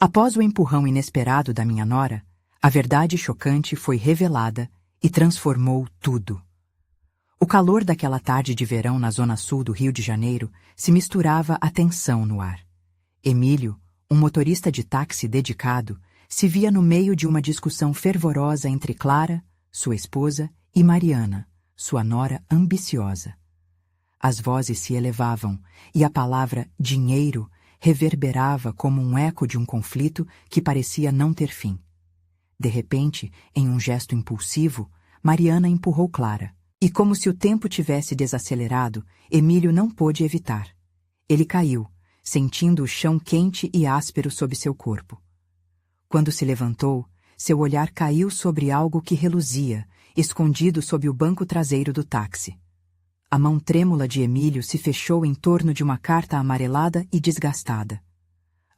Após o empurrão inesperado da minha nora, a verdade chocante foi revelada e transformou tudo. O calor daquela tarde de verão na zona sul do Rio de Janeiro se misturava à tensão no ar. Emílio, um motorista de táxi dedicado, se via no meio de uma discussão fervorosa entre Clara, sua esposa, e Mariana, sua nora ambiciosa. As vozes se elevavam e a palavra dinheiro reverberava como um eco de um conflito que parecia não ter fim. De repente, em um gesto impulsivo, Mariana empurrou Clara. E como se o tempo tivesse desacelerado, Emílio não pôde evitar. Ele caiu, sentindo o chão quente e áspero sob seu corpo. Quando se levantou, seu olhar caiu sobre algo que reluzia, escondido sob o banco traseiro do táxi. A mão trêmula de Emílio se fechou em torno de uma carta amarelada e desgastada.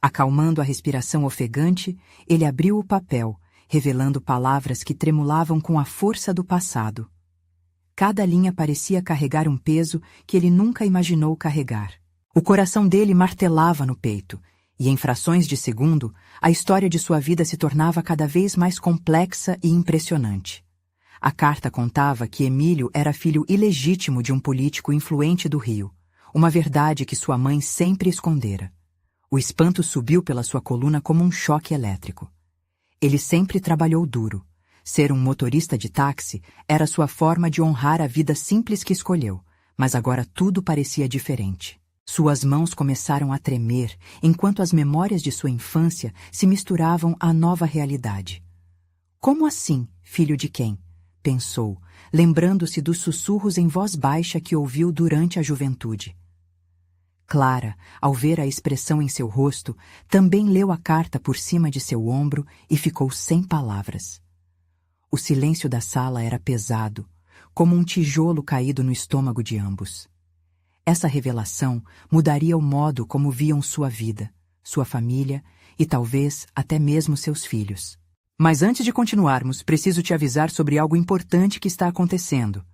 Acalmando a respiração ofegante, ele abriu o papel, revelando palavras que tremulavam com a força do passado. Cada linha parecia carregar um peso que ele nunca imaginou carregar. O coração dele martelava no peito, e em frações de segundo, a história de sua vida se tornava cada vez mais complexa e impressionante. A carta contava que Emílio era filho ilegítimo de um político influente do Rio, uma verdade que sua mãe sempre escondera. O espanto subiu pela sua coluna como um choque elétrico. Ele sempre trabalhou duro. Ser um motorista de táxi era sua forma de honrar a vida simples que escolheu, mas agora tudo parecia diferente. Suas mãos começaram a tremer, enquanto as memórias de sua infância se misturavam à nova realidade. Como assim, filho de quem? Pensou, lembrando-se dos sussurros em voz baixa que ouviu durante a juventude. Clara, ao ver a expressão em seu rosto, também leu a carta por cima de seu ombro e ficou sem palavras. O silêncio da sala era pesado, como um tijolo caído no estômago de ambos. Essa revelação mudaria o modo como viam sua vida, sua família e talvez até mesmo seus filhos. Mas antes de continuarmos, preciso te avisar sobre algo importante que está acontecendo.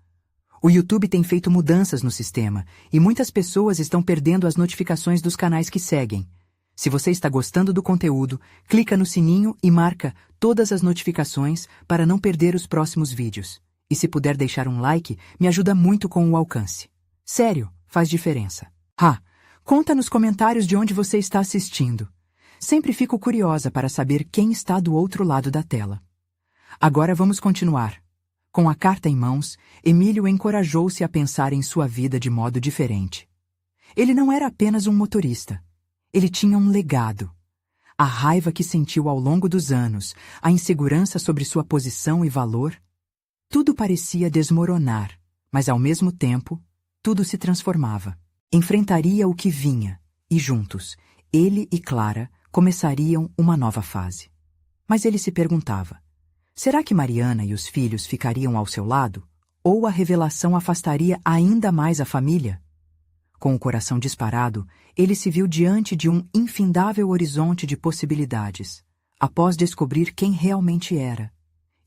O YouTube tem feito mudanças no sistema e muitas pessoas estão perdendo as notificações dos canais que seguem. Se você está gostando do conteúdo, clica no sininho e marca todas as notificações para não perder os próximos vídeos. E se puder deixar um like, me ajuda muito com o alcance. Sério, faz diferença. Conta nos comentários de onde você está assistindo. Sempre fico curiosa para saber quem está do outro lado da tela. Agora vamos continuar. Com a carta em mãos, Emílio encorajou-se a pensar em sua vida de modo diferente. Ele não era apenas um motorista. Ele tinha um legado. A raiva que sentiu ao longo dos anos, a insegurança sobre sua posição e valor, tudo parecia desmoronar, mas ao mesmo tempo, tudo se transformava. Enfrentaria o que vinha, e juntos, ele e Clara começariam uma nova fase. Mas ele se perguntava, será que Mariana e os filhos ficariam ao seu lado? Ou a revelação afastaria ainda mais a família? Com o coração disparado, ele se viu diante de um infindável horizonte de possibilidades, após descobrir quem realmente era.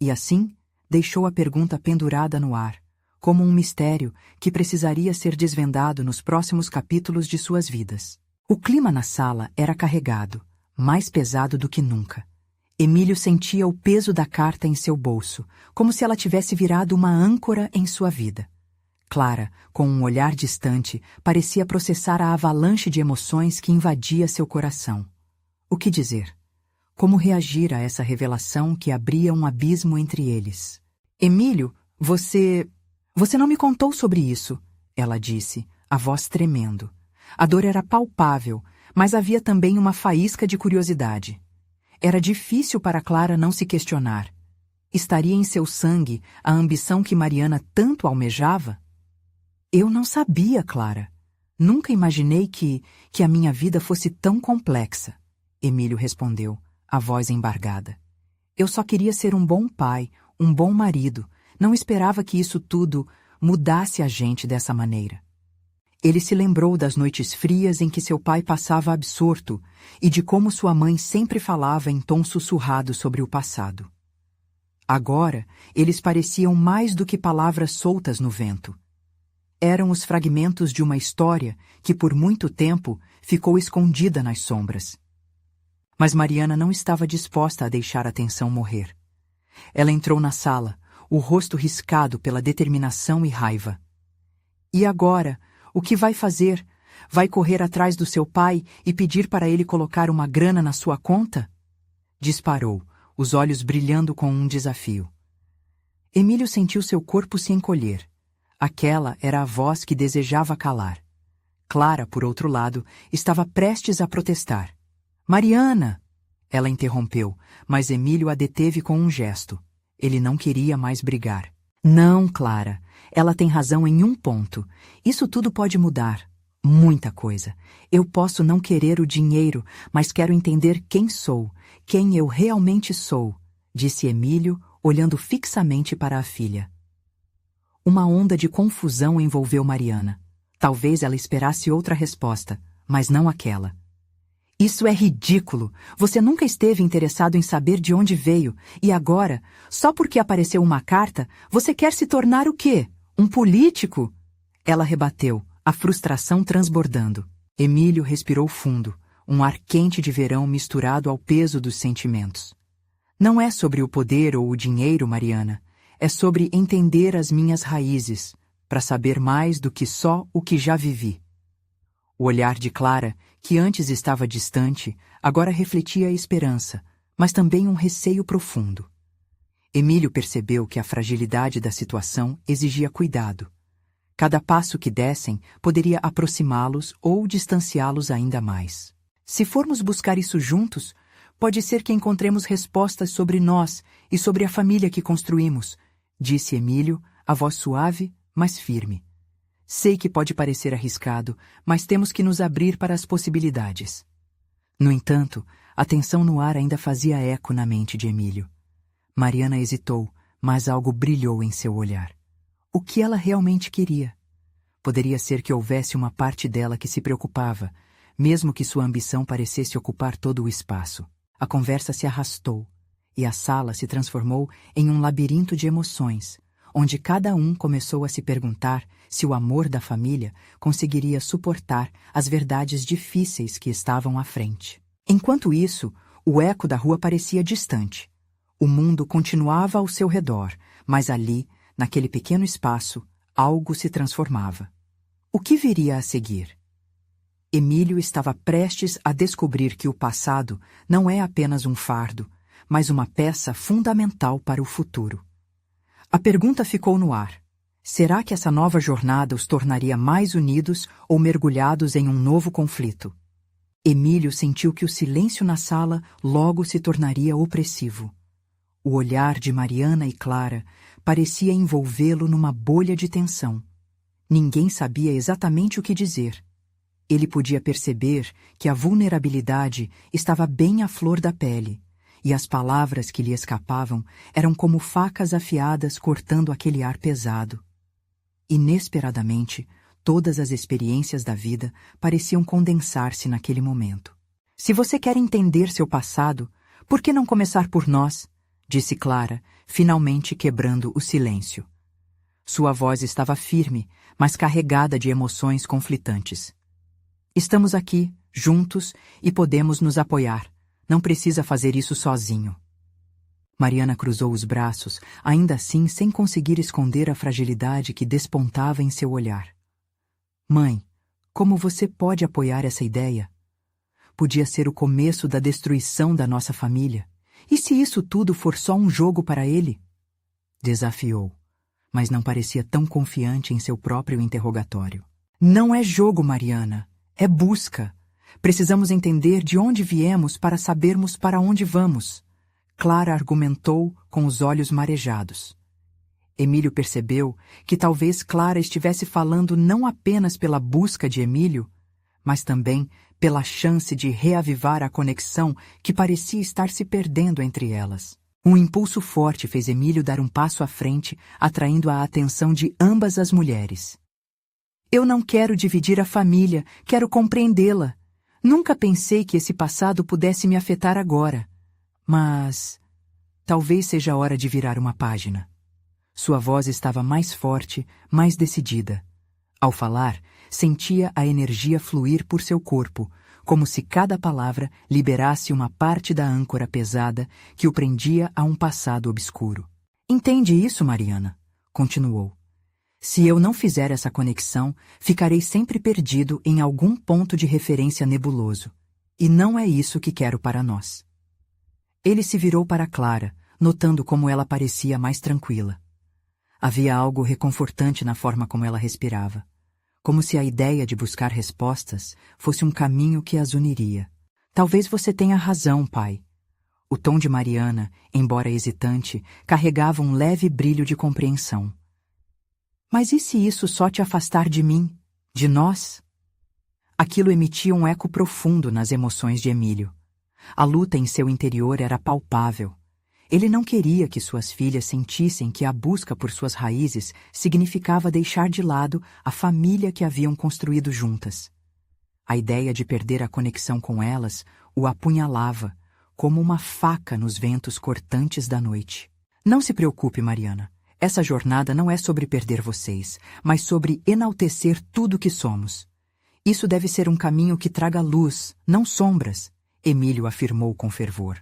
E assim, deixou a pergunta pendurada no ar, como um mistério que precisaria ser desvendado nos próximos capítulos de suas vidas. O clima na sala era carregado, mais pesado do que nunca. Emílio sentia o peso da carta em seu bolso, como se ela tivesse virado uma âncora em sua vida. Clara, com um olhar distante, parecia processar a avalanche de emoções que invadia seu coração. O que dizer? Como reagir a essa revelação que abria um abismo entre eles? Emílio, você não me contou sobre isso, ela disse, a voz tremendo. A dor era palpável, mas havia também uma faísca de curiosidade. Era difícil para Clara não se questionar. Estaria em seu sangue a ambição que Mariana tanto almejava? Eu não sabia, Clara. Nunca imaginei que a minha vida fosse tão complexa, Emílio respondeu, a voz embargada. Eu só queria ser um bom pai, um bom marido. Não esperava que isso tudo mudasse a gente dessa maneira. Ele se lembrou das noites frias em que seu pai passava absorto e de como sua mãe sempre falava em tom sussurrado sobre o passado. Agora, eles pareciam mais do que palavras soltas no vento. Eram os fragmentos de uma história que por muito tempo ficou escondida nas sombras. Mas Mariana não estava disposta a deixar a tensão morrer. Ela entrou na sala, o rosto riscado pela determinação e raiva. E agora, o que vai fazer? Vai correr atrás do seu pai e pedir para ele colocar uma grana na sua conta? Disparou, os olhos brilhando com um desafio. Emílio sentiu seu corpo se encolher. Aquela era a voz que desejava calar. Clara, por outro lado, estava prestes a protestar. Mariana! Ela interrompeu, mas Emílio a deteve com um gesto. Ele não queria mais brigar. Não, Clara. Ela tem razão em um ponto. Isso tudo pode mudar. Muita coisa. Eu posso não querer o dinheiro, mas quero entender quem sou, quem eu realmente sou, disse Emílio, olhando fixamente para a filha. Uma onda de confusão envolveu Mariana. Talvez ela esperasse outra resposta, mas não aquela. Isso é ridículo. Você nunca esteve interessado em saber de onde veio, e agora, só porque apareceu uma carta, você quer se tornar o quê? Um político? Ela rebateu, a frustração transbordando. Emílio respirou fundo, um ar quente de verão misturado ao peso dos sentimentos. Não é sobre o poder ou o dinheiro, Mariana. É sobre entender as minhas raízes, para saber mais do que só o que já vivi. O olhar de Clara, que antes estava distante, agora refletia a esperança, mas também um receio profundo. Emílio percebeu que a fragilidade da situação exigia cuidado. Cada passo que dessem poderia aproximá-los ou distanciá-los ainda mais. Se formos buscar isso juntos, pode ser que encontremos respostas sobre nós e sobre a família que construímos, disse Emílio, a voz suave, mas firme. Sei que pode parecer arriscado, mas temos que nos abrir para as possibilidades. No entanto, a tensão no ar ainda fazia eco na mente de Emílio. Mariana hesitou, mas algo brilhou em seu olhar. O que ela realmente queria? Poderia ser que houvesse uma parte dela que se preocupava, mesmo que sua ambição parecesse ocupar todo o espaço. A conversa se arrastou, e a sala se transformou em um labirinto de emoções, onde cada um começou a se perguntar se o amor da família conseguiria suportar as verdades difíceis que estavam à frente. Enquanto isso, o eco da rua parecia distante. O mundo continuava ao seu redor, mas ali, naquele pequeno espaço, algo se transformava. O que viria a seguir? Emílio estava prestes a descobrir que o passado não é apenas um fardo, mas uma peça fundamental para o futuro. A pergunta ficou no ar. Será que essa nova jornada os tornaria mais unidos ou mergulhados em um novo conflito? Emílio sentiu que o silêncio na sala logo se tornaria opressivo. O olhar de Mariana e Clara parecia envolvê-lo numa bolha de tensão. Ninguém sabia exatamente o que dizer. Ele podia perceber que a vulnerabilidade estava bem à flor da pele, e as palavras que lhe escapavam eram como facas afiadas cortando aquele ar pesado. Inesperadamente, todas as experiências da vida pareciam condensar-se naquele momento. Se você quer entender seu passado, por que não começar por nós? Disse Clara, finalmente quebrando o silêncio. Sua voz estava firme, mas carregada de emoções conflitantes. Estamos aqui, juntos, e podemos nos apoiar. Não precisa fazer isso sozinho. Mariana cruzou os braços, ainda assim sem conseguir esconder a fragilidade que despontava em seu olhar. Mãe, como você pode apoiar essa ideia? Podia ser o começo da destruição da nossa família. E se isso tudo for só um jogo para ele? Desafiou, mas não parecia tão confiante em seu próprio interrogatório. Não é jogo, Mariana. É busca. Precisamos entender de onde viemos para sabermos para onde vamos. Clara argumentou com os olhos marejados. Emílio percebeu que talvez Clara estivesse falando não apenas pela busca de Emílio, mas também pela chance de reavivar a conexão que parecia estar se perdendo entre elas. Um impulso forte fez Emílio dar um passo à frente, atraindo a atenção de ambas as mulheres. Eu não quero dividir a família, quero compreendê-la. Nunca pensei que esse passado pudesse me afetar agora. Mas talvez seja a hora de virar uma página. Sua voz estava mais forte, mais decidida. Ao falar, sentia a energia fluir por seu corpo, como se cada palavra liberasse uma parte da âncora pesada que o prendia a um passado obscuro. Entende isso, Mariana? Continuou. Se eu não fizer essa conexão, ficarei sempre perdido em algum ponto de referência nebuloso. E não é isso que quero para nós. Ele se virou para Clara, notando como ela parecia mais tranquila. Havia algo reconfortante na forma como ela respirava, como se a ideia de buscar respostas fosse um caminho que as uniria. Talvez você tenha razão, pai. O tom de Mariana, embora hesitante, carregava um leve brilho de compreensão. Mas e se isso só te afastar de mim, de nós? Aquilo emitia um eco profundo nas emoções de Emílio. A luta em seu interior era palpável. Ele não queria que suas filhas sentissem que a busca por suas raízes significava deixar de lado a família que haviam construído juntas. A ideia de perder a conexão com elas o apunhalava, como uma faca nos ventos cortantes da noite. Não se preocupe, Mariana. Essa jornada não é sobre perder vocês, mas sobre enaltecer tudo que somos. Isso deve ser um caminho que traga luz, não sombras, Emílio afirmou com fervor.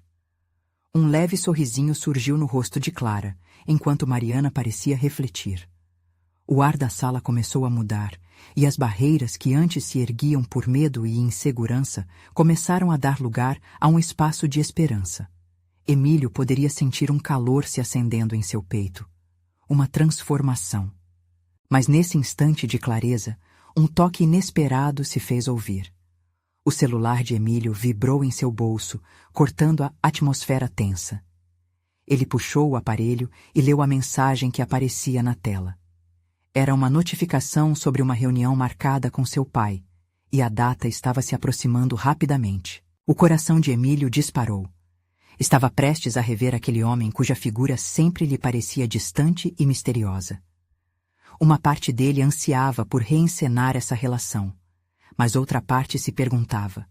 Um leve sorrisinho surgiu no rosto de Clara, enquanto Mariana parecia refletir. O ar da sala começou a mudar, e as barreiras que antes se erguiam por medo e insegurança começaram a dar lugar a um espaço de esperança. Emílio poderia sentir um calor se acendendo em seu peito. Uma transformação. Mas nesse instante de clareza, um toque inesperado se fez ouvir. O celular de Emílio vibrou em seu bolso, cortando a atmosfera tensa. Ele puxou o aparelho e leu a mensagem que aparecia na tela. Era uma notificação sobre uma reunião marcada com seu pai, e a data estava se aproximando rapidamente. O coração de Emílio disparou. Estava prestes a rever aquele homem cuja figura sempre lhe parecia distante e misteriosa. Uma parte dele ansiava por reencenar essa relação, mas outra parte se perguntava: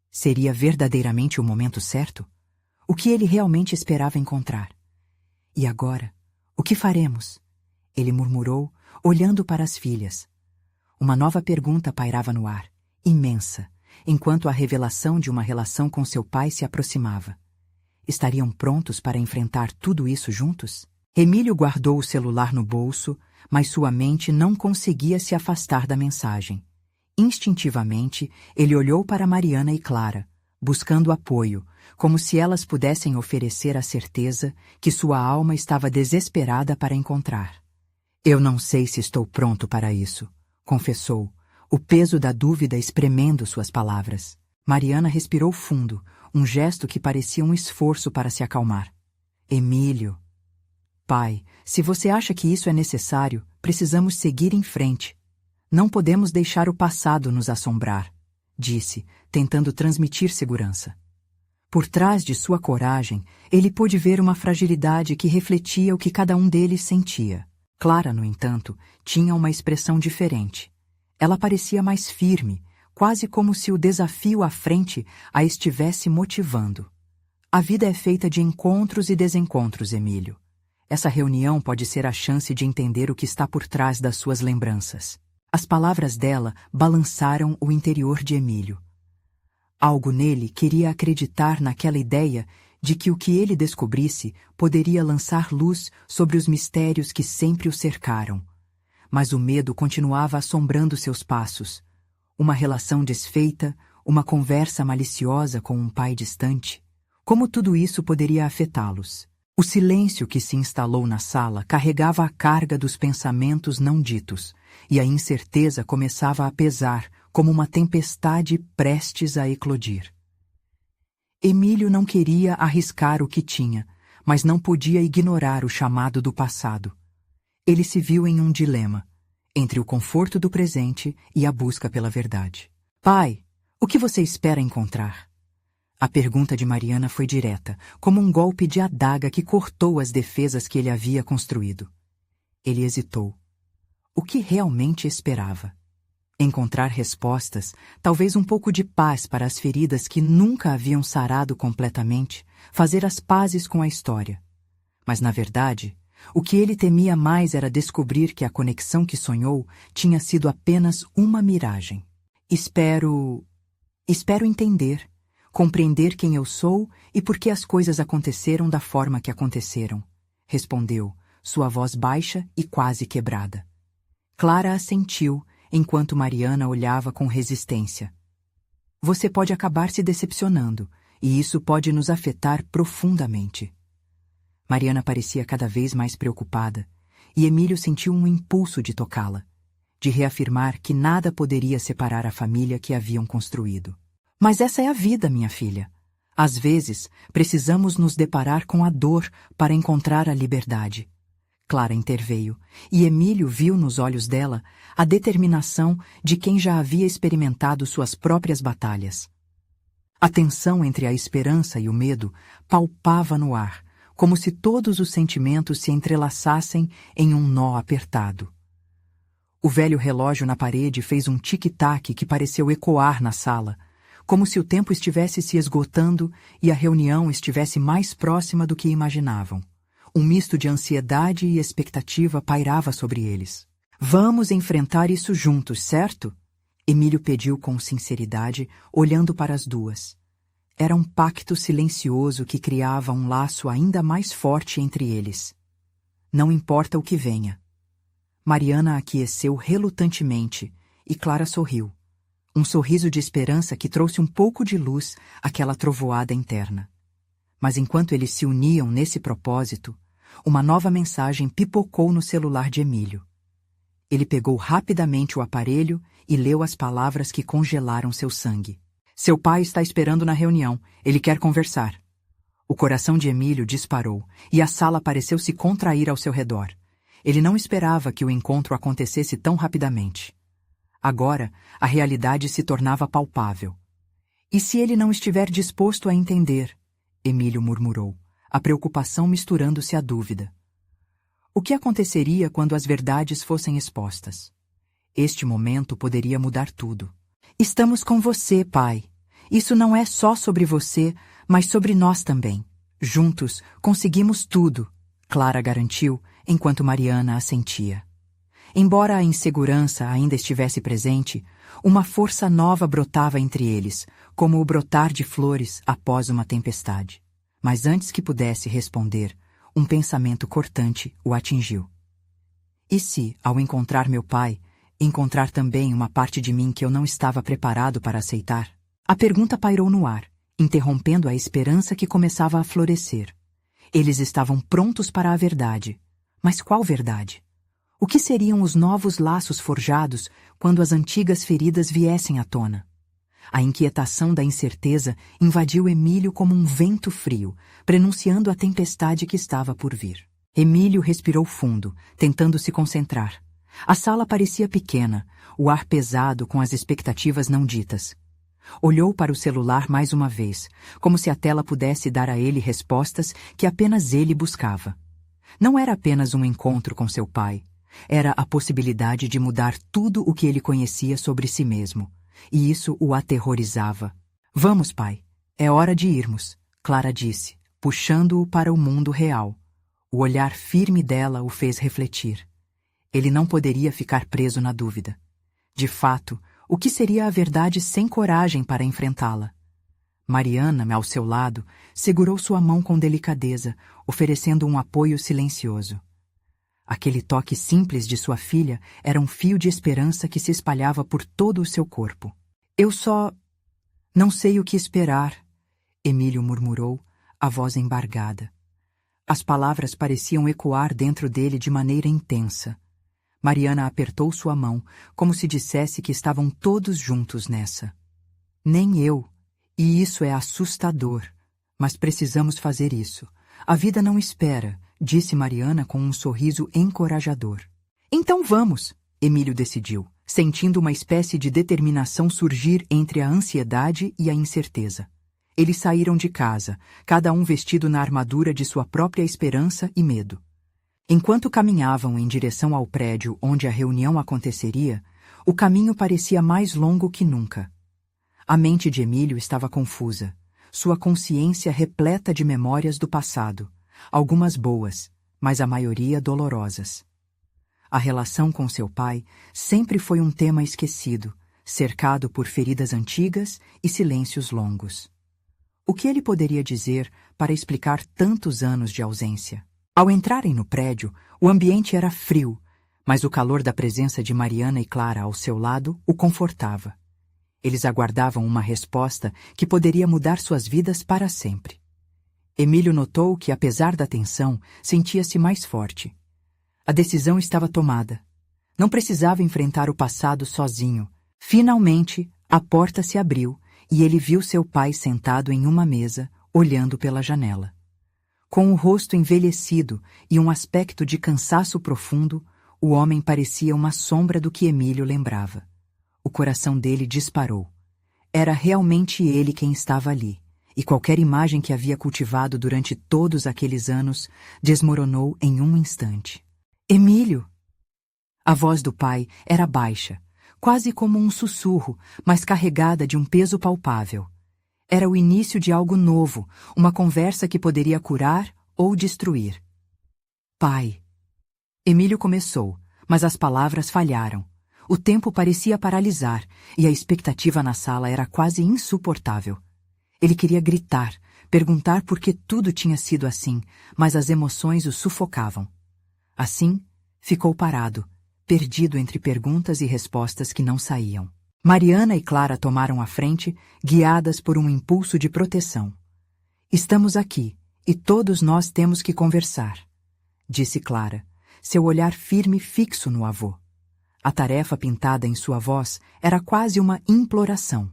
seria verdadeiramente o momento certo? O que ele realmente esperava encontrar? E agora, o que faremos? Ele murmurou, olhando para as filhas. Uma nova pergunta pairava no ar, imensa, enquanto a revelação de uma relação com seu pai se aproximava. Estariam prontos para enfrentar tudo isso juntos? Emílio guardou o celular no bolso, mas sua mente não conseguia se afastar da mensagem. Instintivamente, ele olhou para Mariana e Clara, buscando apoio, como se elas pudessem oferecer a certeza que sua alma estava desesperada para encontrar. Eu não sei se estou pronto para isso, confessou, o peso da dúvida espremendo suas palavras. Mariana respirou fundo, um gesto que parecia um esforço para se acalmar. Emílio. Pai, se você acha que isso é necessário, precisamos seguir em frente. Não podemos deixar o passado nos assombrar, disse, tentando transmitir segurança. Por trás de sua coragem, ele pôde ver uma fragilidade que refletia o que cada um deles sentia. Clara, no entanto, tinha uma expressão diferente. Ela parecia mais firme, quase como se o desafio à frente a estivesse motivando. A vida é feita de encontros e desencontros, Emílio. Essa reunião pode ser a chance de entender o que está por trás das suas lembranças. As palavras dela balançaram o interior de Emílio. Algo nele queria acreditar naquela ideia de que o que ele descobrisse poderia lançar luz sobre os mistérios que sempre o cercaram. Mas o medo continuava assombrando seus passos. Uma relação desfeita, uma conversa maliciosa com um pai distante. Como tudo isso poderia afetá-los? O silêncio que se instalou na sala carregava a carga dos pensamentos não ditos, e a incerteza começava a pesar como uma tempestade prestes a eclodir. Emílio não queria arriscar o que tinha, mas não podia ignorar o chamado do passado. Ele se viu em um dilema, entre o conforto do presente e a busca pela verdade. Pai, o que você espera encontrar? A pergunta de Mariana foi direta, como um golpe de adaga que cortou as defesas que ele havia construído. Ele hesitou. O que realmente esperava? Encontrar respostas, talvez um pouco de paz para as feridas que nunca haviam sarado completamente, fazer as pazes com a história. Mas, na verdade, o que ele temia mais era descobrir que a conexão que sonhou tinha sido apenas uma miragem. Espero... Espero entender, compreender quem eu sou e por que as coisas aconteceram da forma que aconteceram, respondeu, sua voz baixa e quase quebrada. Clara assentiu, enquanto Mariana olhava com resistência. Você pode acabar se decepcionando, e isso pode nos afetar profundamente. Mariana parecia cada vez mais preocupada, e Emílio sentiu um impulso de tocá-la, de reafirmar que nada poderia separar a família que haviam construído. Mas essa é a vida, minha filha. Às vezes, precisamos nos deparar com a dor para encontrar a liberdade. Clara interveio, e Emílio viu nos olhos dela a determinação de quem já havia experimentado suas próprias batalhas. A tensão entre a esperança e o medo palpava no ar, como se todos os sentimentos se entrelaçassem em um nó apertado. O velho relógio na parede fez um tic-tac que pareceu ecoar na sala, como se o tempo estivesse se esgotando e a reunião estivesse mais próxima do que imaginavam. Um misto de ansiedade e expectativa pairava sobre eles. Vamos enfrentar isso juntos, certo? Emílio pediu com sinceridade, olhando para as duas. Era um pacto silencioso que criava um laço ainda mais forte entre eles. Não importa o que venha. Mariana aqueceu relutantemente e Clara sorriu. Um sorriso de esperança que trouxe um pouco de luz àquela trovoada interna. Mas enquanto eles se uniam nesse propósito, uma nova mensagem pipocou no celular de Emílio. Ele pegou rapidamente o aparelho e leu as palavras que congelaram seu sangue. Seu pai está esperando na reunião. Ele quer conversar. O coração de Emílio disparou e a sala pareceu se contrair ao seu redor. Ele não esperava que o encontro acontecesse tão rapidamente. Agora, a realidade se tornava palpável. E se ele não estiver disposto a entender? Emílio murmurou, a preocupação misturando-se à dúvida. O que aconteceria quando as verdades fossem expostas? Este momento poderia mudar tudo. Estamos com você, pai. Isso não é só sobre você, mas sobre nós também. Juntos, conseguimos tudo, Clara garantiu, enquanto Mariana assentia. Embora a insegurança ainda estivesse presente, uma força nova brotava entre eles, como o brotar de flores após uma tempestade. Mas antes que pudesse responder, um pensamento cortante o atingiu. E se, ao encontrar meu pai, encontrar também uma parte de mim que eu não estava preparado para aceitar? A pergunta pairou no ar, interrompendo a esperança que começava a florescer. Eles estavam prontos para a verdade. Mas qual verdade? O que seriam os novos laços forjados quando as antigas feridas viessem à tona? A inquietação da incerteza invadiu Emílio como um vento frio, prenunciando a tempestade que estava por vir. Emílio respirou fundo, tentando se concentrar. A sala parecia pequena, o ar pesado com as expectativas não ditas. Olhou para o celular mais uma vez, como se a tela pudesse dar a ele respostas que apenas ele buscava. Não era apenas um encontro com seu pai. Era a possibilidade de mudar tudo o que ele conhecia sobre si mesmo. E isso o aterrorizava. Vamos, pai. É hora de irmos, Clara disse, puxando-o para o mundo real. O olhar firme dela o fez refletir. Ele não poderia ficar preso na dúvida. De fato, o que seria a verdade sem coragem para enfrentá-la? Mariana, ao seu lado, segurou sua mão com delicadeza, oferecendo um apoio silencioso. Aquele toque simples de sua filha era um fio de esperança que se espalhava por todo o seu corpo. Eu só... não sei o que esperar, Emílio murmurou, a voz embargada. As palavras pareciam ecoar dentro dele de maneira intensa. Mariana apertou sua mão, como se dissesse que estavam todos juntos nessa. Nem eu. E isso é assustador. Mas precisamos fazer isso. A vida não espera, disse Mariana com um sorriso encorajador. Então vamos, Emílio decidiu, sentindo uma espécie de determinação surgir entre a ansiedade e a incerteza. Eles saíram de casa, cada um vestido na armadura de sua própria esperança e medo. Enquanto caminhavam em direção ao prédio onde a reunião aconteceria, o caminho parecia mais longo que nunca. A mente de Emílio estava confusa, sua consciência repleta de memórias do passado, algumas boas, mas a maioria dolorosas. A relação com seu pai sempre foi um tema esquecido, cercado por feridas antigas e silêncios longos. O que ele poderia dizer para explicar tantos anos de ausência? Ao entrarem no prédio, o ambiente era frio, mas o calor da presença de Mariana e Clara ao seu lado o confortava. Eles aguardavam uma resposta que poderia mudar suas vidas para sempre. Emílio notou que, apesar da tensão, sentia-se mais forte. A decisão estava tomada. Não precisava enfrentar o passado sozinho. Finalmente, a porta se abriu e ele viu seu pai sentado em uma mesa, olhando pela janela. Com o rosto envelhecido e um aspecto de cansaço profundo, o homem parecia uma sombra do que Emílio lembrava. O coração dele disparou. Era realmente ele quem estava ali, e qualquer imagem que havia cultivado durante todos aqueles anos desmoronou em um instante. Emílio! A voz do pai era baixa, quase como um sussurro, mas carregada de um peso palpável. Era o início de algo novo, uma conversa que poderia curar ou destruir. Pai! Emílio começou, mas as palavras falharam. O tempo parecia paralisar, e a expectativa na sala era quase insuportável. Ele queria gritar, perguntar por que tudo tinha sido assim, mas as emoções o sufocavam. Assim, ficou parado, perdido entre perguntas e respostas que não saíam. Mariana e Clara tomaram a frente, guiadas por um impulso de proteção. Estamos aqui, e todos nós temos que conversar, disse Clara, seu olhar firme fixo no avô. A tarefa pintada em sua voz era quase uma imploração.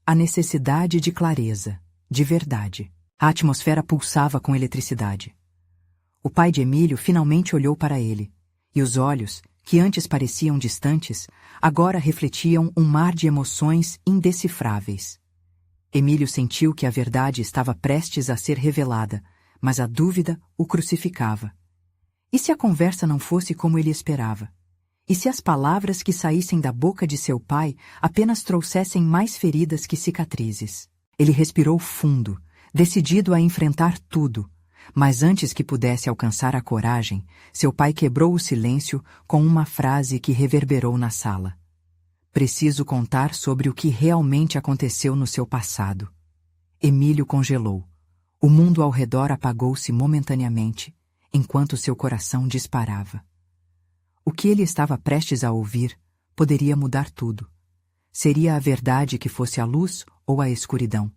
A necessidade de clareza, de verdade. A atmosfera pulsava com eletricidade. O pai de Emílio finalmente olhou para ele, e os olhos, que antes pareciam distantes, agora refletiam um mar de emoções indecifráveis. Emílio sentiu que a verdade estava prestes a ser revelada, mas a dúvida o crucificava. E se a conversa não fosse como ele esperava? E se as palavras que saíssem da boca de seu pai apenas trouxessem mais feridas que cicatrizes? Ele respirou fundo, decidido a enfrentar tudo, mas antes que pudesse alcançar a coragem, seu pai quebrou o silêncio com uma frase que reverberou na sala. Preciso contar sobre o que realmente aconteceu no seu passado. Emílio congelou. O mundo ao redor apagou-se momentaneamente, enquanto seu coração disparava. O que ele estava prestes a ouvir poderia mudar tudo. Seria a verdade que fosse a luz ou a escuridão?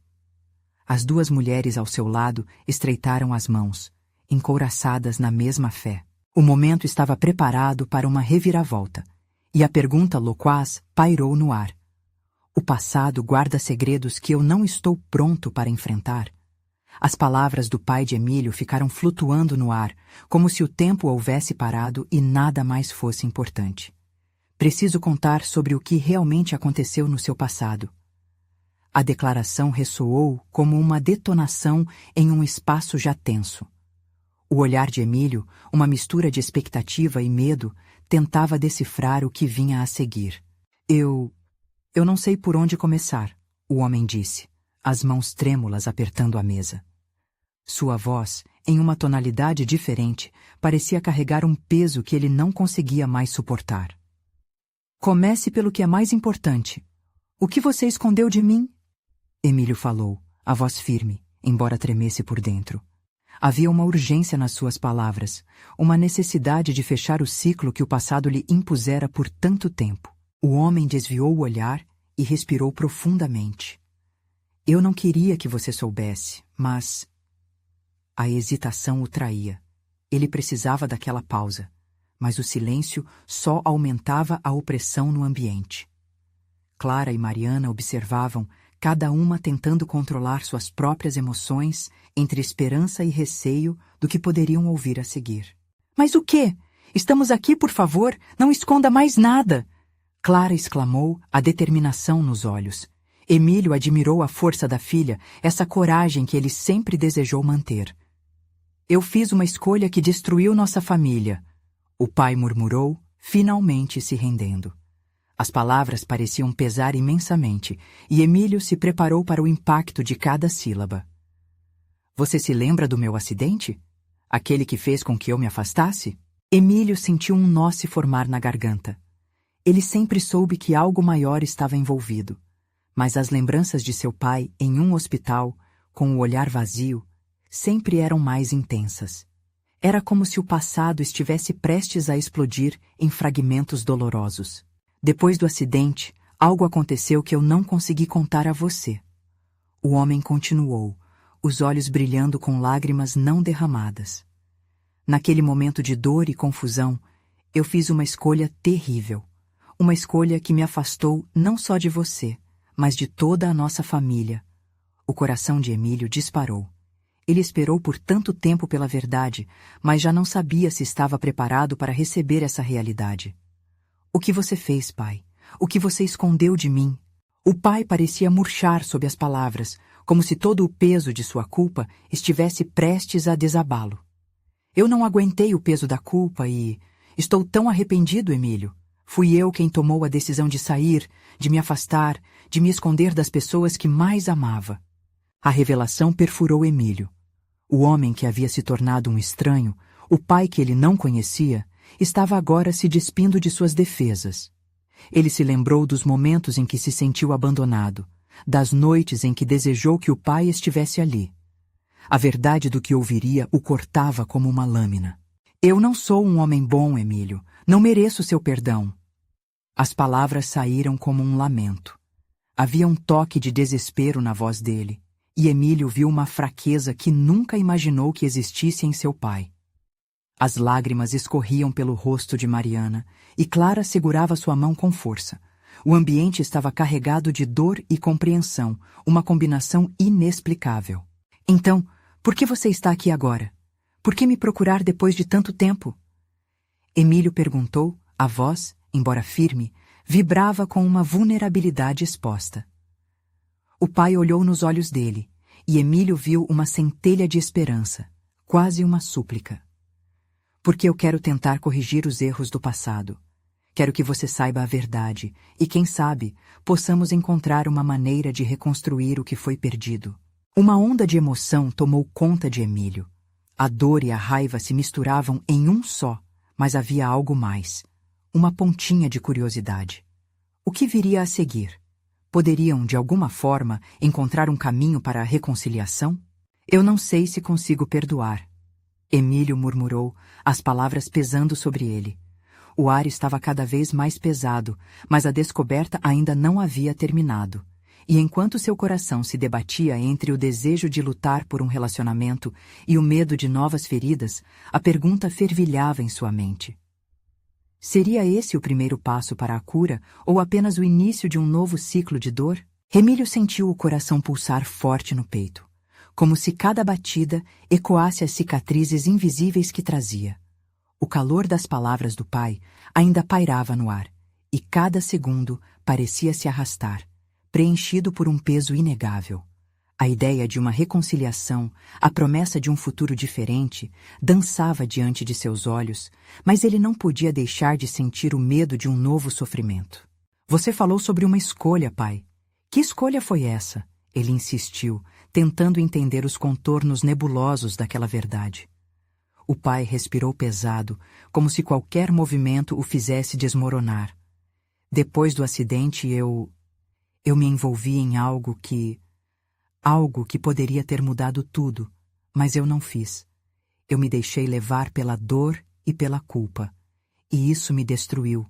As duas mulheres ao seu lado estreitaram as mãos, encouraçadas na mesma fé. O momento estava preparado para uma reviravolta, e a pergunta loquaz pairou no ar. O passado guarda segredos que eu não estou pronto para enfrentar. As palavras do pai de Emílio ficaram flutuando no ar, como se o tempo houvesse parado e nada mais fosse importante. Preciso contar sobre o que realmente aconteceu no seu passado. A declaração ressoou como uma detonação em um espaço já tenso. O olhar de Emílio, uma mistura de expectativa e medo, tentava decifrar o que vinha a seguir. Eu não sei por onde começar, o homem disse, as mãos trêmulas apertando a mesa. Sua voz, em uma tonalidade diferente, parecia carregar um peso que ele não conseguia mais suportar. Comece pelo que é mais importante. O que você escondeu de mim? Emílio falou, a voz firme, embora tremesse por dentro. Havia uma urgência nas suas palavras, uma necessidade de fechar o ciclo que o passado lhe impusera por tanto tempo. O homem desviou o olhar e respirou profundamente. Eu não queria que você soubesse, mas... A hesitação o traía. Ele precisava daquela pausa, mas o silêncio só aumentava a opressão no ambiente. Clara e Mariana observavam, cada uma tentando controlar suas próprias emoções entre esperança e receio do que poderiam ouvir a seguir. Mas o quê? Estamos aqui, por favor, não esconda mais nada! Clara exclamou, a determinação nos olhos. Emílio admirou a força da filha, essa coragem que ele sempre desejou manter. Eu fiz uma escolha que destruiu nossa família, o pai murmurou, finalmente se rendendo. As palavras pareciam pesar imensamente, e Emílio se preparou para o impacto de cada sílaba. Você se lembra do meu acidente? Aquele que fez com que eu me afastasse? Emílio sentiu um nó se formar na garganta. Ele sempre soube que algo maior estava envolvido, mas as lembranças de seu pai em um hospital, com o olhar vazio, sempre eram mais intensas. Era como se o passado estivesse prestes a explodir em fragmentos dolorosos. Depois do acidente, algo aconteceu que eu não consegui contar a você. O homem continuou, os olhos brilhando com lágrimas não derramadas. Naquele momento de dor e confusão, eu fiz uma escolha terrível. Uma escolha que me afastou não só de você, mas de toda a nossa família. O coração de Emílio disparou. Ele esperou por tanto tempo pela verdade, mas já não sabia se estava preparado para receber essa realidade. O que você fez, pai? O que você escondeu de mim? O pai parecia murchar sob as palavras, como se todo o peso de sua culpa estivesse prestes a desabá-lo. Eu não aguentei o peso da culpa e... Estou tão arrependido, Emílio. Fui eu quem tomou a decisão de sair, de me afastar, de me esconder das pessoas que mais amava. A revelação perfurou Emílio. O homem que havia se tornado um estranho, o pai que ele não conhecia, estava agora se despindo de suas defesas. Ele se lembrou dos momentos em que se sentiu abandonado, das noites em que desejou que o pai estivesse ali. A verdade do que ouviria o cortava como uma lâmina. Eu não sou um homem bom, Emílio. Não mereço seu perdão. As palavras saíram como um lamento. Havia um toque de desespero na voz dele, e Emílio viu uma fraqueza que nunca imaginou que existisse em seu pai. As lágrimas escorriam pelo rosto de Mariana, e Clara segurava sua mão com força. O ambiente estava carregado de dor e compreensão, uma combinação inexplicável. Então, por que você está aqui agora? Por que me procurar depois de tanto tempo? Emílio perguntou, a voz, embora firme, vibrava com uma vulnerabilidade exposta. O pai olhou nos olhos dele, e Emílio viu uma centelha de esperança, quase uma súplica. Porque eu quero tentar corrigir os erros do passado. Quero que você saiba a verdade, e quem sabe, possamos encontrar uma maneira de reconstruir o que foi perdido. Uma onda de emoção tomou conta de Emílio. A dor e a raiva se misturavam em um só, mas havia algo mais. Uma pontinha de curiosidade. O que viria a seguir? Poderiam, de alguma forma, encontrar um caminho para a reconciliação? Eu não sei se consigo perdoar. Emílio murmurou, as palavras pesando sobre ele. O ar estava cada vez mais pesado, mas a descoberta ainda não havia terminado. E enquanto seu coração se debatia entre o desejo de lutar por um relacionamento e o medo de novas feridas, a pergunta fervilhava em sua mente. Seria esse o primeiro passo para a cura ou apenas o início de um novo ciclo de dor? Emílio sentiu o coração pulsar forte no peito, como se cada batida ecoasse as cicatrizes invisíveis que trazia. O calor das palavras do pai ainda pairava no ar, e cada segundo parecia se arrastar, preenchido por um peso inegável. A ideia de uma reconciliação, a promessa de um futuro diferente, dançava diante de seus olhos, mas ele não podia deixar de sentir o medo de um novo sofrimento. Você falou sobre uma escolha, pai. Que escolha foi essa? Ele insistiu, tentando entender os contornos nebulosos daquela verdade. O pai respirou pesado, como se qualquer movimento o fizesse desmoronar. Depois do acidente, eu me envolvi em algo que poderia ter mudado tudo, mas eu não fiz. Eu me deixei levar pela dor e pela culpa, e isso me destruiu.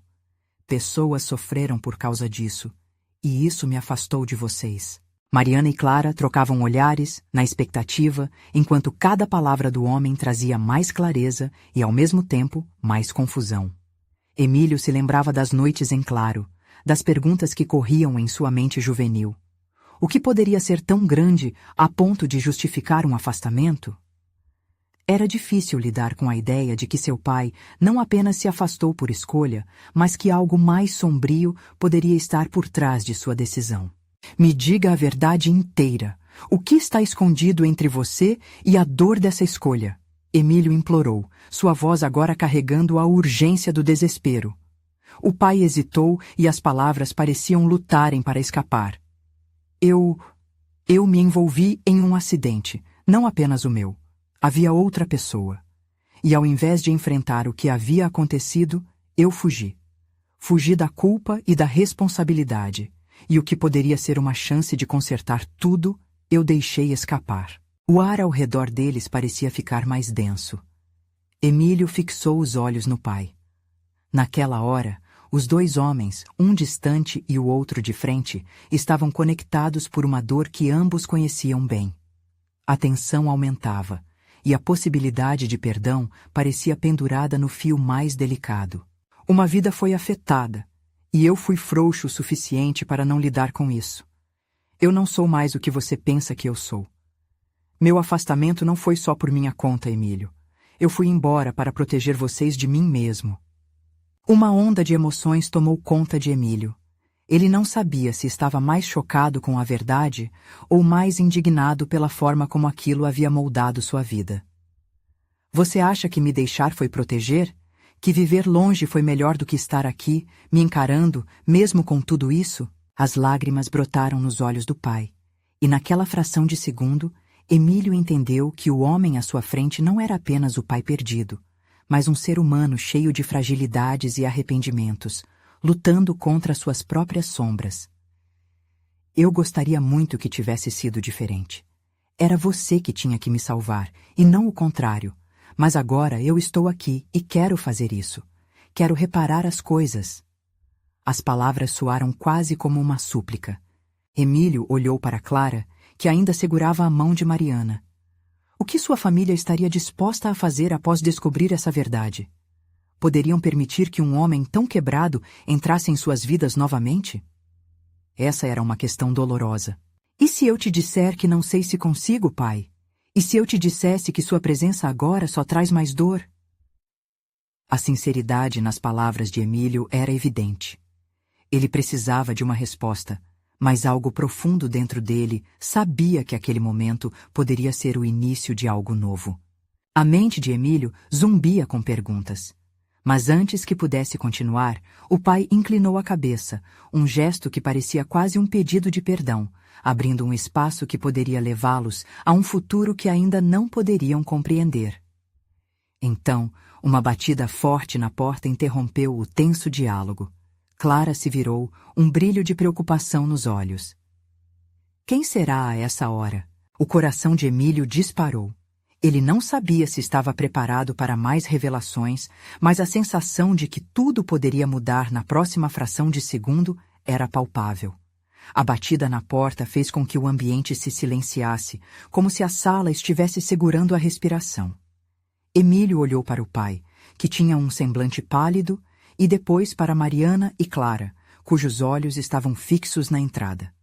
Pessoas sofreram por causa disso, e isso me afastou de vocês. Mariana e Clara trocavam olhares, na expectativa, enquanto cada palavra do homem trazia mais clareza e, ao mesmo tempo, mais confusão. Emílio se lembrava das noites em claro, das perguntas que corriam em sua mente juvenil. O que poderia ser tão grande a ponto de justificar um afastamento? Era difícil lidar com a ideia de que seu pai não apenas se afastou por escolha, mas que algo mais sombrio poderia estar por trás de sua decisão. Me diga a verdade inteira. O que está escondido entre você e a dor dessa escolha? Emílio implorou, sua voz agora carregando a urgência do desespero. O pai hesitou e as palavras pareciam lutarem para escapar. Eu me envolvi em um acidente, não apenas o meu. Havia outra pessoa. E ao invés de enfrentar o que havia acontecido, eu fugi. Fugi da culpa e da responsabilidade, e o que poderia ser uma chance de consertar tudo, eu deixei escapar. O ar ao redor deles parecia ficar mais denso. Emílio fixou os olhos no pai. Naquela hora, os dois homens, um distante e o outro de frente, estavam conectados por uma dor que ambos conheciam bem. A tensão aumentava, e a possibilidade de perdão parecia pendurada no fio mais delicado. Uma vida foi afetada, e eu fui frouxo o suficiente para não lidar com isso. Eu não sou mais o que você pensa que eu sou. Meu afastamento não foi só por minha conta, Emílio. Eu fui embora para proteger vocês de mim mesmo. Uma onda de emoções tomou conta de Emílio. Ele não sabia se estava mais chocado com a verdade ou mais indignado pela forma como aquilo havia moldado sua vida. Você acha que me deixar foi proteger? Que viver longe foi melhor do que estar aqui, me encarando, mesmo com tudo isso? As lágrimas brotaram nos olhos do pai, e naquela fração de segundo, Emílio entendeu que o homem à sua frente não era apenas o pai perdido, mas um ser humano cheio de fragilidades e arrependimentos, lutando contra suas próprias sombras. Eu gostaria muito que tivesse sido diferente. Era você que tinha que me salvar, e não o contrário. Mas agora eu estou aqui e quero fazer isso. Quero reparar as coisas. As palavras soaram quase como uma súplica. Emílio olhou para Clara, que ainda segurava a mão de Mariana. O que sua família estaria disposta a fazer após descobrir essa verdade? Poderiam permitir que um homem tão quebrado entrasse em suas vidas novamente? Essa era uma questão dolorosa. E se eu te disser que não sei se consigo, pai? E se eu te dissesse que sua presença agora só traz mais dor? A sinceridade nas palavras de Emílio era evidente. Ele precisava de uma resposta, mas algo profundo dentro dele sabia que aquele momento poderia ser o início de algo novo. A mente de Emílio zumbia com perguntas. Mas antes que pudesse continuar, o pai inclinou a cabeça, um gesto que parecia quase um pedido de perdão, abrindo um espaço que poderia levá-los a um futuro que ainda não poderiam compreender. Então, uma batida forte na porta interrompeu o tenso diálogo. Clara se virou, um brilho de preocupação nos olhos. Quem será a essa hora? O coração de Emílio disparou. Ele não sabia se estava preparado para mais revelações, mas a sensação de que tudo poderia mudar na próxima fração de segundo era palpável. A batida na porta fez com que o ambiente se silenciasse, como se a sala estivesse segurando a respiração. Emílio olhou para o pai, que tinha um semblante pálido, e depois para Mariana e Clara, cujos olhos estavam fixos na entrada.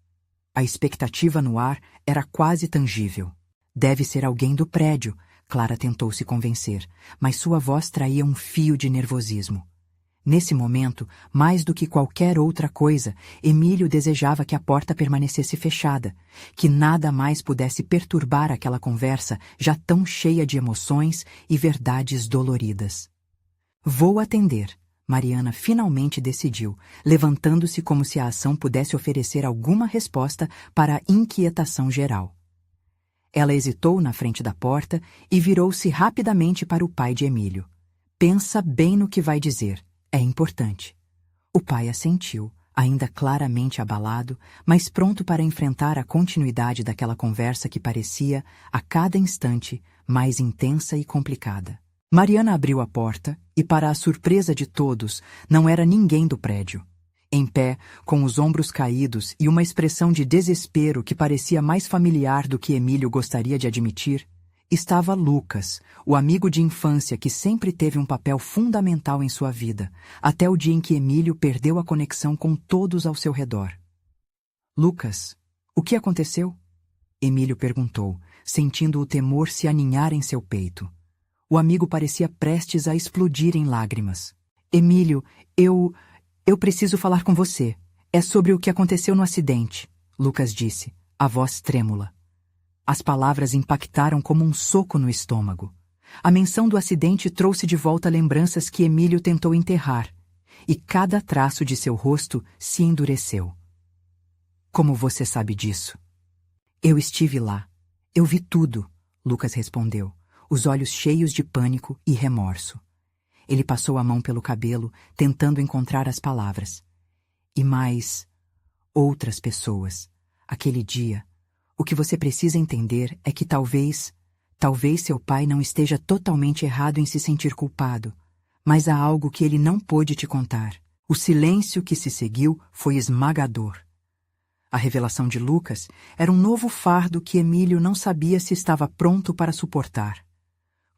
A expectativa no ar era quase tangível. Deve ser alguém do prédio, Clara tentou se convencer, mas sua voz traía um fio de nervosismo. Nesse momento, mais do que qualquer outra coisa, Emílio desejava que a porta permanecesse fechada, que nada mais pudesse perturbar aquela conversa já tão cheia de emoções e verdades doloridas. Vou atender, Mariana finalmente decidiu, levantando-se como se a ação pudesse oferecer alguma resposta para a inquietação geral. Ela hesitou na frente da porta e virou-se rapidamente para o pai de Emílio. Pensa bem no que vai dizer. É importante. O pai assentiu, ainda claramente abalado, mas pronto para enfrentar a continuidade daquela conversa que parecia, a cada instante, mais intensa e complicada. Mariana abriu a porta e, para a surpresa de todos, não era ninguém do prédio. Em pé, com os ombros caídos e uma expressão de desespero que parecia mais familiar do que Emílio gostaria de admitir, estava Lucas, o amigo de infância que sempre teve um papel fundamental em sua vida, até o dia em que Emílio perdeu a conexão com todos ao seu redor. Lucas, o que aconteceu? Emílio perguntou, sentindo o temor se aninhar em seu peito. O amigo parecia prestes a explodir em lágrimas. Emílio, eu preciso falar com você. É sobre o que aconteceu no acidente, Lucas disse, a voz trêmula. As palavras impactaram como um soco no estômago. A menção do acidente trouxe de volta lembranças que Emílio tentou enterrar, e cada traço de seu rosto se endureceu. Como você sabe disso? Eu estive lá. Eu vi tudo, Lucas respondeu, os olhos cheios de pânico e remorso. Ele passou a mão pelo cabelo, tentando encontrar as palavras. E mais outras pessoas. Aquele dia. O que você precisa entender é que talvez seu pai não esteja totalmente errado em se sentir culpado, mas há algo que ele não pôde te contar. O silêncio que se seguiu foi esmagador. A revelação de Lucas era um novo fardo que Emílio não sabia se estava pronto para suportar.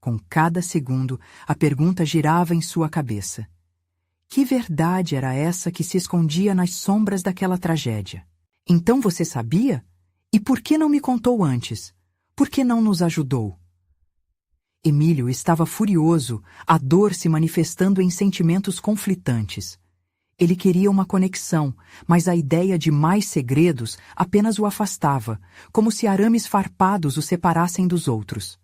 Com cada segundo, a pergunta girava em sua cabeça. Que verdade era essa que se escondia nas sombras daquela tragédia? Então você sabia? E por que não me contou antes? Por que não nos ajudou? Emílio estava furioso, a dor se manifestando em sentimentos conflitantes. Ele queria uma conexão, mas a ideia de mais segredos apenas o afastava, como se arames farpados o separassem dos outros.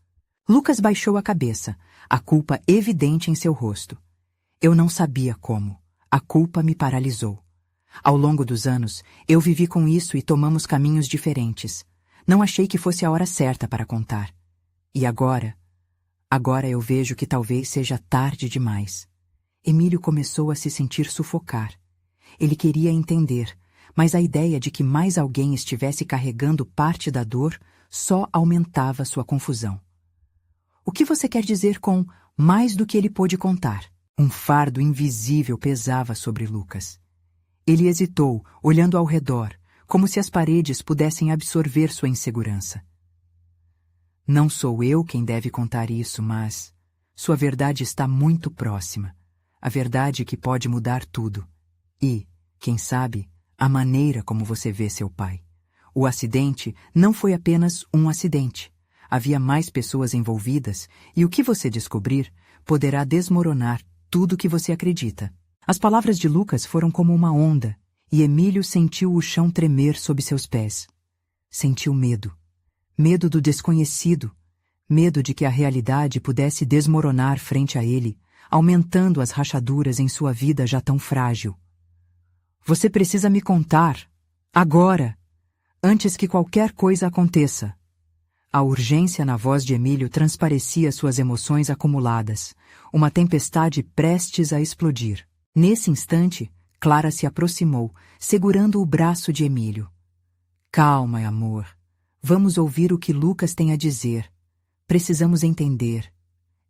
Lucas baixou a cabeça, a culpa evidente em seu rosto. Eu não sabia como. A culpa me paralisou. Ao longo dos anos, eu vivi com isso e tomamos caminhos diferentes. Não achei que fosse a hora certa para contar. E agora eu vejo que talvez seja tarde demais. Emílio começou a se sentir sufocar. Ele queria entender, mas a ideia de que mais alguém estivesse carregando parte da dor só aumentava sua confusão. O que você quer dizer com mais do que ele pôde contar? Um fardo invisível pesava sobre Lucas. Ele hesitou, olhando ao redor, como se as paredes pudessem absorver sua insegurança. Não sou eu quem deve contar isso, mas sua verdade está muito próxima. A verdade que pode mudar tudo. E, quem sabe, a maneira como você vê seu pai. O acidente não foi apenas um acidente. Havia mais pessoas envolvidas e o que você descobrir poderá desmoronar tudo o que você acredita. As palavras de Lucas foram como uma onda e Emílio sentiu o chão tremer sob seus pés. Sentiu medo. Medo do desconhecido. Medo de que a realidade pudesse desmoronar frente a ele, aumentando as rachaduras em sua vida já tão frágil. Você precisa me contar, agora, antes que qualquer coisa aconteça. A urgência na voz de Emílio transparecia suas emoções acumuladas, uma tempestade prestes a explodir. Nesse instante, Clara se aproximou, segurando o braço de Emílio. Calma, amor. Vamos ouvir o que Lucas tem a dizer. Precisamos entender.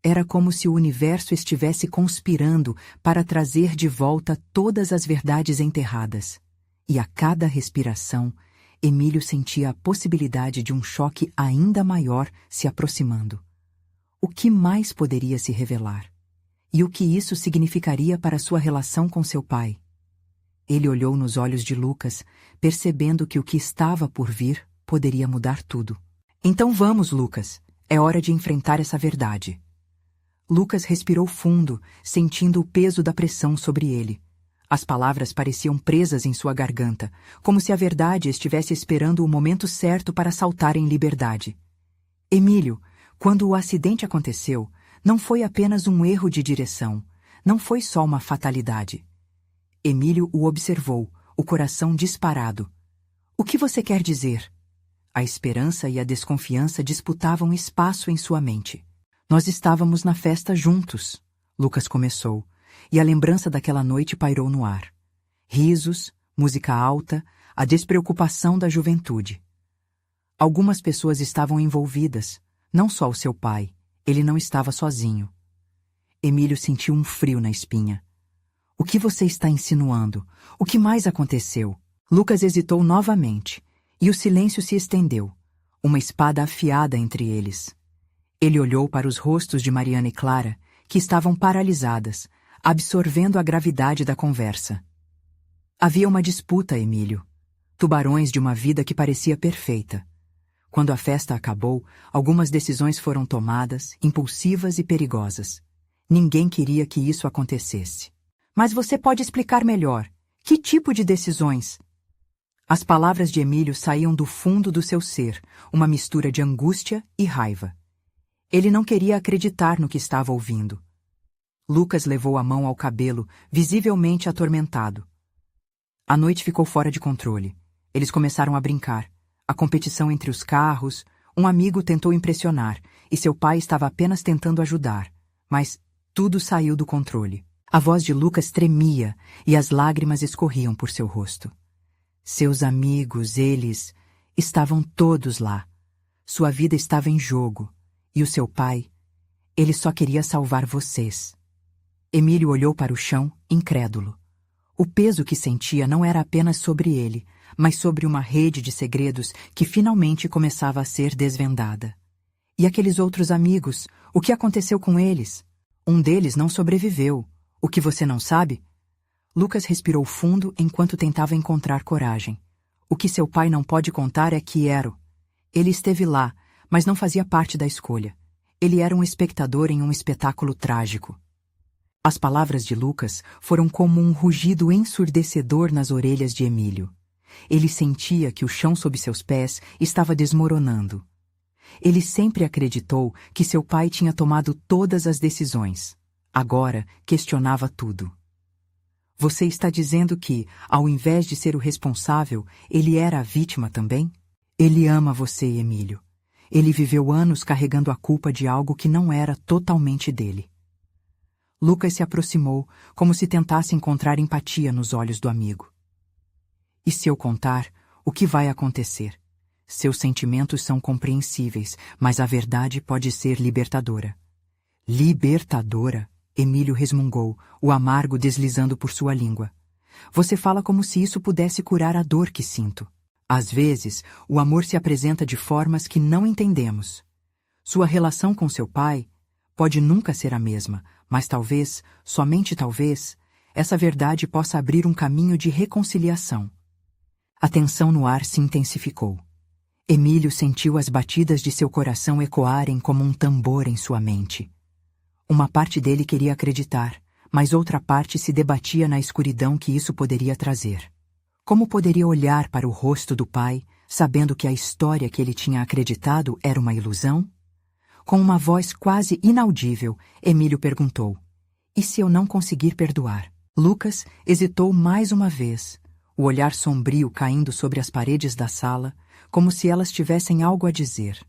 Era como se o universo estivesse conspirando para trazer de volta todas as verdades enterradas. E a cada respiração, Emílio sentia a possibilidade de um choque ainda maior se aproximando. O que mais poderia se revelar? E o que isso significaria para sua relação com seu pai? Ele olhou nos olhos de Lucas, percebendo que o que estava por vir poderia mudar tudo. Então vamos, Lucas. É hora de enfrentar essa verdade. Lucas respirou fundo, sentindo o peso da pressão sobre ele. As palavras pareciam presas em sua garganta, como se a verdade estivesse esperando o momento certo para saltar em liberdade. Emílio, quando o acidente aconteceu, não foi apenas um erro de direção, não foi só uma fatalidade. Emílio o observou, o coração disparado. O que você quer dizer? A esperança e a desconfiança disputavam espaço em sua mente. Nós estávamos na festa juntos, Lucas começou, e a lembrança daquela noite pairou no ar. Risos, música alta, a despreocupação da juventude. Algumas pessoas estavam envolvidas, não só o seu pai, ele não estava sozinho. Emílio sentiu um frio na espinha. O que você está insinuando? O que mais aconteceu? Lucas hesitou novamente, e o silêncio se estendeu, uma espada afiada entre eles. Ele olhou para os rostos de Mariana e Clara, que estavam paralisadas, absorvendo a gravidade da conversa. Havia uma disputa, Emílio. Tubarões de uma vida que parecia perfeita. Quando a festa acabou, algumas decisões foram tomadas, impulsivas e perigosas. Ninguém queria que isso acontecesse. Mas você pode explicar melhor. Que tipo de decisões? As palavras de Emílio saíam do fundo do seu ser, uma mistura de angústia e raiva. Ele não queria acreditar no que estava ouvindo. Lucas levou a mão ao cabelo, visivelmente atormentado. A noite ficou fora de controle. Eles começaram a brincar. A competição entre os carros, um amigo tentou impressionar, e seu pai estava apenas tentando ajudar. Mas Tudo saiu do controle. A voz de Lucas tremia e as lágrimas escorriam por seu rosto. Seus amigos, eles, estavam todos lá. Sua vida estava em jogo. E o seu pai, ele só queria salvar vocês. Emílio olhou para o chão, incrédulo. O peso que sentia não era apenas sobre ele, mas sobre uma rede de segredos que finalmente começava a ser desvendada. E aqueles outros amigos, o que aconteceu com eles? Um deles não sobreviveu. O que você não sabe? Lucas respirou fundo enquanto tentava encontrar coragem. O que seu pai não pode contar é que Ero. Ele esteve lá, mas não fazia parte da escolha. Ele era um espectador em um espetáculo trágico. As palavras de Lucas foram como um rugido ensurdecedor nas orelhas de Emílio. Ele sentia que o chão sob seus pés estava desmoronando. Ele sempre acreditou que seu pai tinha tomado todas as decisões. Agora questionava tudo. Você está dizendo que, ao invés de ser o responsável, ele era a vítima também? Ele ama você, Emílio. Ele viveu anos carregando a culpa de algo que não era totalmente dele. Lucas se aproximou, como se tentasse encontrar empatia nos olhos do amigo. E se eu contar, o que vai acontecer? Seus sentimentos são compreensíveis, mas a verdade pode ser libertadora. Libertadora? Emílio resmungou, o amargo deslizando por sua língua. Você fala como se isso pudesse curar a dor que sinto. Às vezes, o amor se apresenta de formas que não entendemos. Sua relação com seu pai pode nunca ser a mesma, mas talvez, somente talvez, essa verdade possa abrir um caminho de reconciliação. A tensão no ar se intensificou. Emílio sentiu as batidas de seu coração ecoarem como um tambor em sua mente. Uma parte dele queria acreditar, mas outra parte se debatia na escuridão que isso poderia trazer. Como poderia olhar para o rosto do pai, sabendo que a história que ele tinha acreditado era uma ilusão? Com uma voz quase inaudível, Emílio perguntou: "E se eu não conseguir perdoar?" Lucas hesitou mais uma vez, o olhar sombrio caindo sobre as paredes da sala, como se elas tivessem algo a dizer.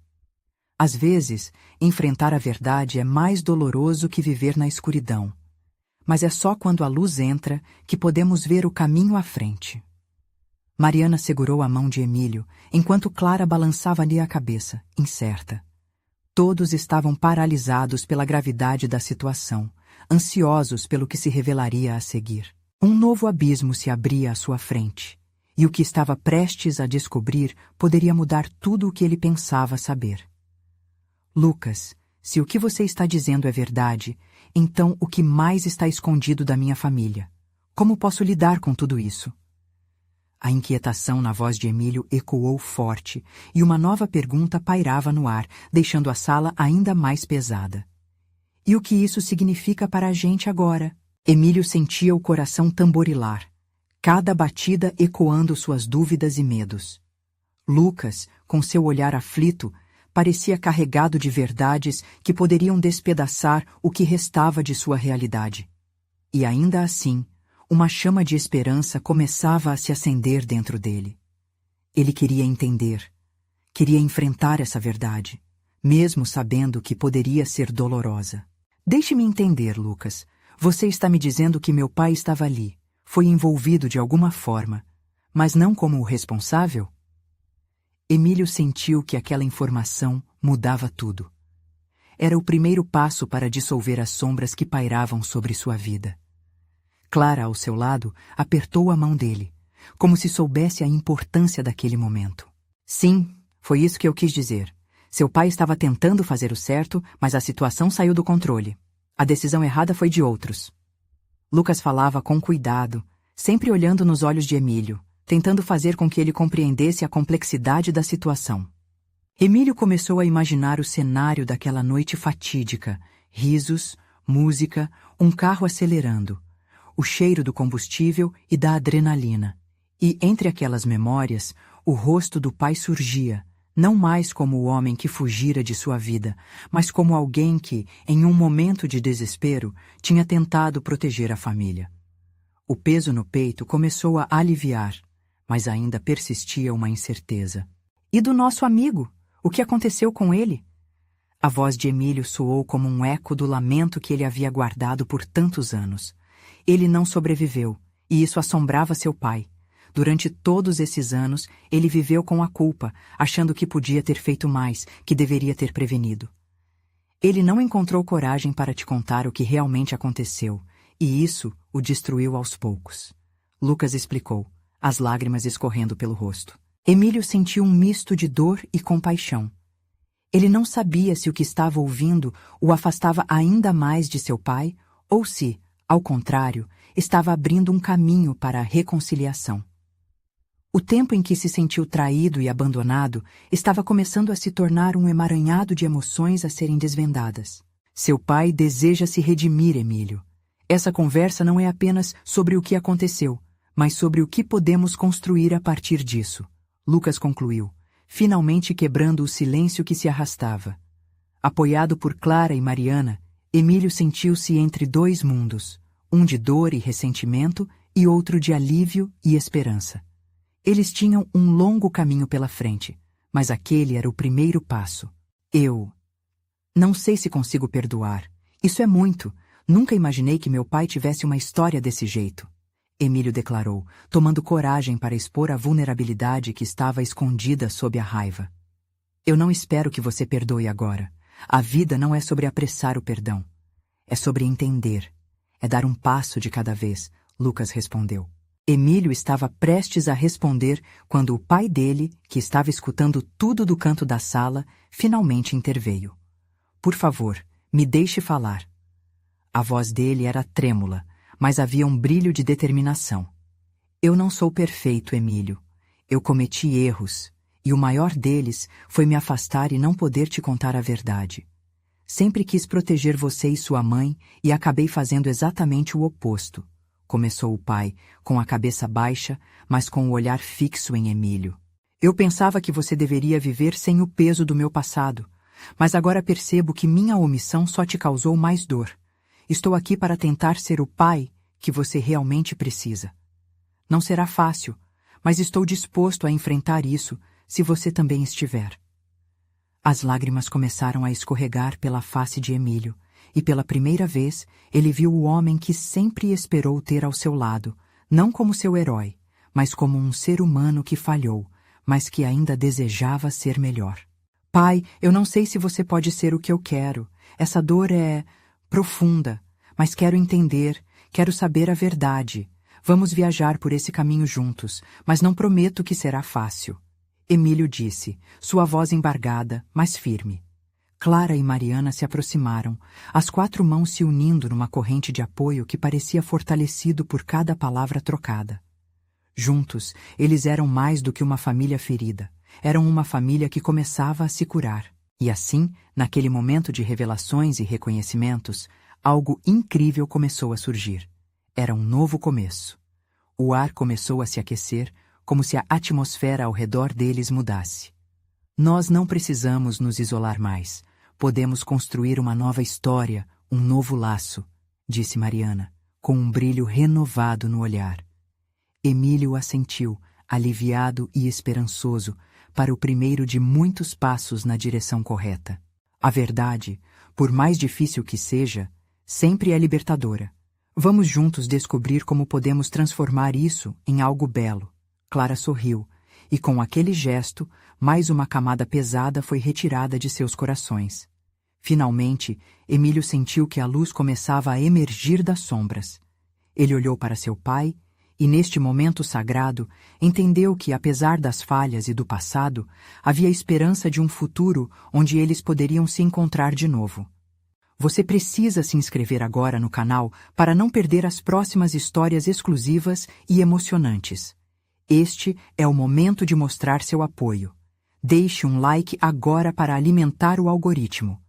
Às vezes, enfrentar a verdade é mais doloroso que viver na escuridão. Mas é só quando a luz entra que podemos ver o caminho à frente. Mariana segurou a mão de Emílio, enquanto Clara balançava-lhe a cabeça, incerta. Todos estavam paralisados pela gravidade da situação, ansiosos pelo que se revelaria a seguir. Um novo abismo se abria à sua frente, e o que estava prestes a descobrir poderia mudar tudo o que ele pensava saber. Lucas, se o que você está dizendo é verdade, então o que mais está escondido da minha família? Como posso lidar com tudo isso? A inquietação na voz de Emílio ecoou forte, e uma nova pergunta pairava no ar, deixando a sala ainda mais pesada. E o que isso significa para a gente agora? Emílio sentia o coração tamborilar, cada batida ecoando suas dúvidas e medos. Lucas, com seu olhar aflito, parecia carregado de verdades que poderiam despedaçar o que restava de sua realidade. E ainda assim, uma chama de esperança começava a se acender dentro dele. Ele queria entender, queria enfrentar essa verdade, mesmo sabendo que poderia ser dolorosa. Deixe-me entender, Lucas. Você está me dizendo que meu pai estava ali, foi envolvido de alguma forma, mas não como o responsável? Emílio sentiu que aquela informação mudava tudo. Era o primeiro passo para dissolver as sombras que pairavam sobre sua vida. Clara, ao seu lado, apertou a mão dele, como se soubesse a importância daquele momento. Sim, foi isso que eu quis dizer. Seu pai estava tentando fazer o certo, mas a situação saiu do controle. A decisão errada foi de outros. Lucas falava com cuidado, sempre olhando nos olhos de Emílio, tentando fazer com que ele compreendesse a complexidade da situação. Emílio começou a imaginar o cenário daquela noite fatídica: risos, música, um carro acelerando, o cheiro do combustível e da adrenalina. E, entre aquelas memórias, o rosto do pai surgia, não mais como o homem que fugira de sua vida, mas como alguém que, em um momento de desespero, tinha tentado proteger a família. O peso no peito começou a aliviar, mas ainda persistia uma incerteza. E do nosso amigo? O que aconteceu com ele? A voz de Emílio soou como um eco do lamento que ele havia guardado por tantos anos. Ele não sobreviveu, e isso assombrava seu pai. Durante todos esses anos, ele viveu com a culpa, achando que podia ter feito mais, que deveria ter prevenido. Ele não encontrou coragem para te contar o que realmente aconteceu, e isso o destruiu aos poucos. Lucas explicou, as lágrimas escorrendo pelo rosto. Emílio sentiu um misto de dor e compaixão. Ele não sabia se o que estava ouvindo o afastava ainda mais de seu pai, ou se, ao contrário, estava abrindo um caminho para a reconciliação. O tempo em que se sentiu traído e abandonado estava começando a se tornar um emaranhado de emoções a serem desvendadas. Seu pai deseja se redimir, Emílio. Essa conversa não é apenas sobre o que aconteceu, mas sobre o que podemos construir a partir disso. Lucas concluiu, finalmente quebrando o silêncio que se arrastava. Apoiado por Clara e Mariana, Emílio sentiu-se entre dois mundos, um de dor e ressentimento e outro de alívio e esperança. Eles tinham um longo caminho pela frente, mas aquele era o primeiro passo. Eu não sei se consigo perdoar. Isso é muito. Nunca imaginei que meu pai tivesse uma história desse jeito. Emílio declarou, tomando coragem para expor a vulnerabilidade que estava escondida sob a raiva. Eu não espero que você perdoe agora. A vida não é sobre apressar o perdão. É sobre entender. É dar um passo de cada vez, Lucas respondeu. Emílio estava prestes a responder quando o pai dele, que estava escutando tudo do canto da sala, finalmente interveio. Por favor, me deixe falar. A voz dele era trêmula, mas havia um brilho de determinação. Eu não sou perfeito, Emílio. Eu cometi erros, e o maior deles foi me afastar e não poder te contar a verdade. Sempre quis proteger você e sua mãe e acabei fazendo exatamente o oposto. Começou o pai, com a cabeça baixa, mas com o olhar fixo em Emílio. Eu pensava que você deveria viver sem o peso do meu passado, mas agora percebo que minha omissão só te causou mais dor. Estou aqui para tentar ser o pai que você realmente precisa. Não será fácil, mas estou disposto a enfrentar isso se você também estiver. As lágrimas começaram a escorregar pela face de Emílio, e pela primeira vez ele viu o homem que sempre esperou ter ao seu lado, não como seu herói, mas como um ser humano que falhou, mas que ainda desejava ser melhor. Pai, eu não sei se você pode ser o que eu quero. Essa dor é profunda, mas quero entender, quero saber a verdade. Vamos viajar por esse caminho juntos, mas não prometo que será fácil. Emílio disse, sua voz embargada, mas firme. Clara e Mariana se aproximaram, as 4 mãos se unindo numa corrente de apoio que parecia fortalecido por cada palavra trocada. Juntos, eles eram mais do que uma família ferida. Eram uma família que começava a se curar. E assim, naquele momento de revelações e reconhecimentos, algo incrível começou a surgir. Era um novo começo. O ar começou a se aquecer, como se a atmosfera ao redor deles mudasse. Nós não precisamos nos isolar mais. Podemos construir uma nova história, um novo laço, disse Mariana, com um brilho renovado no olhar. Emílio assentiu, aliviado e esperançoso, para o primeiro de muitos passos na direção correta. A verdade, por mais difícil que seja, sempre é libertadora. Vamos juntos descobrir como podemos transformar isso em algo belo. Clara sorriu, e com aquele gesto, mais uma camada pesada foi retirada de seus corações. Finalmente, Emílio sentiu que a luz começava a emergir das sombras. Ele olhou para seu pai e, neste momento sagrado, entendeu que, apesar das falhas e do passado, havia esperança de um futuro onde eles poderiam se encontrar de novo. Você precisa se inscrever agora no canal para não perder as próximas histórias exclusivas e emocionantes. Este é o momento de mostrar seu apoio. Deixe um like agora para alimentar o algoritmo.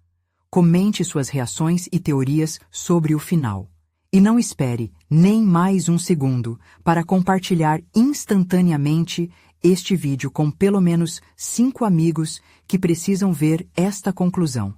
Comente suas reações e teorias sobre o final. E não espere nem mais um segundo para compartilhar instantaneamente este vídeo com pelo menos 5 amigos que precisam ver esta conclusão.